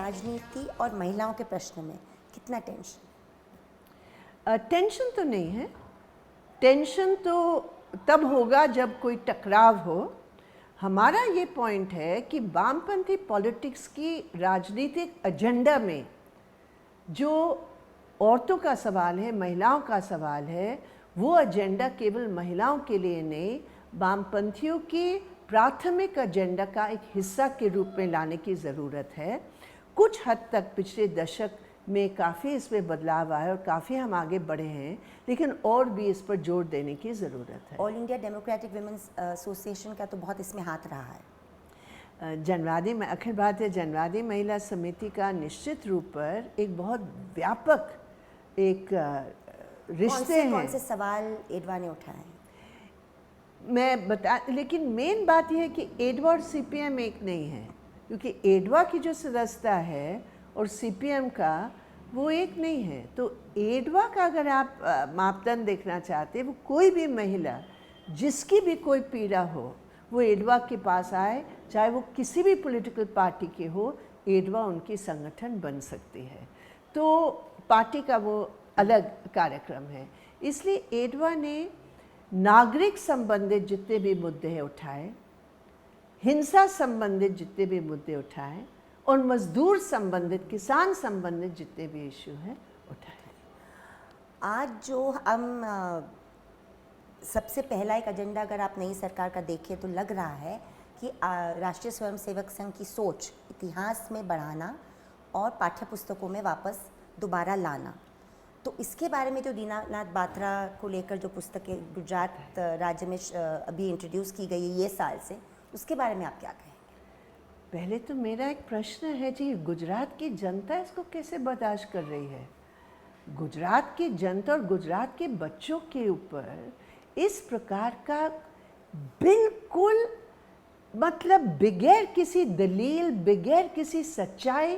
राजनीति और महिलाओं के प्रश्न में कितना टेंशन? टेंशन तो नहीं है। टेंशन तो तब होगा जब कोई टकराव हो। हमारा ये पॉइंट है कि वामपंथी पॉलिटिक्स की राजनीतिक एजेंडा में जो औरतों का सवाल है, महिलाओं का सवाल है, वो एजेंडा केवल महिलाओं के लिए नहीं, वामपंथियों की प्राथमिक एजेंडा का एक हिस्सा के रूप में लाने की ज़रूरत है। कुछ हद तक पिछले दशक में काफ़ी इसमें बदलाव आया और काफ़ी हम आगे बढ़े हैं, लेकिन और भी इस पर जोर देने की ज़रूरत है। All India Democratic women's association का तो बहुत इसमें हाथ रहा है। जनवादी में अखिल भारतीय जनवादी महिला समिति का निश्चित रूप पर एक बहुत व्यापक एक रिश्ते हैं। कौन से सवाल एडवा ने उठाए हैं? मैं बता, लेकिन मेन बात यह है कि एडवा और सीपीएम एक नहीं है, क्योंकि एडवा की जो सदस्यता है और सीपीएम का वो एक नहीं है। तो एडवा का अगर आप मापदंड देखना चाहते हैं, वो कोई भी महिला जिसकी भी कोई पीड़ा हो वो एडवा के पास आए, चाहे वो किसी भी पॉलिटिकल पार्टी की हो, एडवा उनकी संगठन बन सकती है। तो पार्टी का वो अलग कार्यक्रम है। इसलिए एडवा ने नागरिक संबंधित जितने भी मुद्दे हैं उठाए, हिंसा संबंधित जितने भी मुद्दे उठाए, और मजदूर संबंधित, किसान संबंधित जितने भी इशू हैं उठाए। आज जो हम सबसे पहला एक एजेंडा अगर आप नई सरकार का देखें तो लग रहा है कि राष्ट्रीय स्वयंसेवक संघ की सोच इतिहास में बढ़ाना और पाठ्य पुस्तकों में वापस दोबारा लाना। तो इसके बारे में जो दीनानाथ बात्रा को लेकर जो पुस्तकें गुजरात राज्य में अभी इंट्रोड्यूस की गई है ये साल से, उसके बारे में आप क्या कहेंगे? पहले तो मेरा एक प्रश्न है जी, गुजरात की जनता इसको कैसे बर्दाश्त कर रही है? गुजरात की जनता और गुजरात के बच्चों के ऊपर इस प्रकार का बिल्कुल मतलब बगैर किसी दलील, बगैर किसी सच्चाई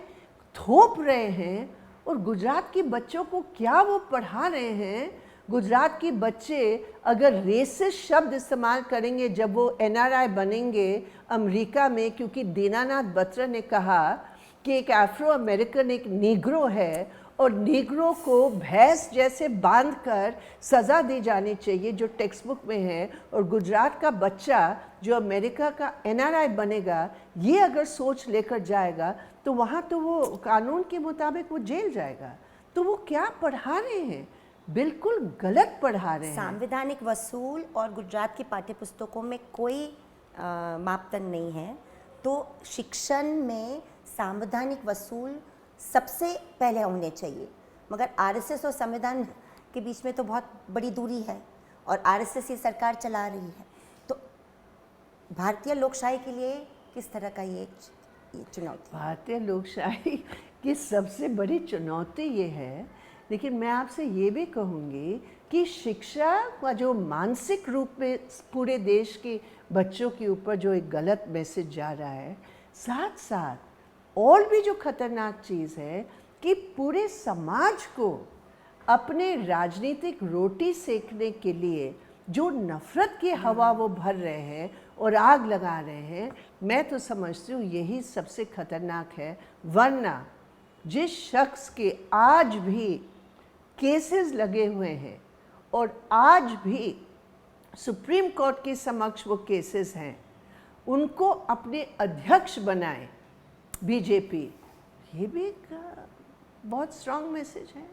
थोप रहे हैं। और गुजरात के बच्चों को क्या वो पढ़ा रहे हैं? गुजरात के बच्चे अगर रेसिस्ट शब्द इस्तेमाल करेंगे जब वो एनआरआई बनेंगे अमेरिका में, क्योंकि दीनानाथ बत्रा ने कहा कि एक अफ्रो अमेरिकन एक नीग्रो है और नीग्रो को भैंस जैसे बांधकर सज़ा दी जानी चाहिए, जो टेक्स्ट बुक में है। और गुजरात का बच्चा जो अमेरिका का एनआरआई बनेगा, ये अगर सोच लेकर जाएगा तो वहाँ तो वो कानून के मुताबिक वो जेल जाएगा। तो वो क्या पढ़ा रहे हैं? बिल्कुल गलत पढ़ा रहे हैं। संवैधानिक वसूल और गुजरात की पाठ्य पुस्तकों में कोई मापदंड नहीं है, तो शिक्षण में संवैधानिक वसूल सबसे पहले होने चाहिए। मगर आरएसएस और संविधान के बीच में तो बहुत बड़ी दूरी है और आरएसएस ये सरकार चला रही है। तो भारतीय लोकशाही के लिए किस तरह का ये चुनौती? भारतीय लोकशाही की सबसे बड़ी चुनौती ये है, लेकिन मैं आपसे ये भी कहूँगी कि शिक्षा का जो मानसिक रूप में पूरे देश के बच्चों के ऊपर जो एक गलत मैसेज जा रहा है, साथ साथ और भी जो खतरनाक चीज़ है कि पूरे समाज को अपने राजनीतिक रोटी सेकने के लिए जो नफ़रत की हवा वो भर रहे हैं और आग लगा रहे हैं, मैं तो समझती हूँ यही सबसे खतरनाक है। वरना जिस शख्स के आज भी केसेस लगे हुए हैं और आज भी सुप्रीम कोर्ट के समक्ष वो केसेस हैं, उनको अपने अध्यक्ष बनाए बीजेपी, ये भी एक बहुत स्ट्रॉन्ग मैसेज है।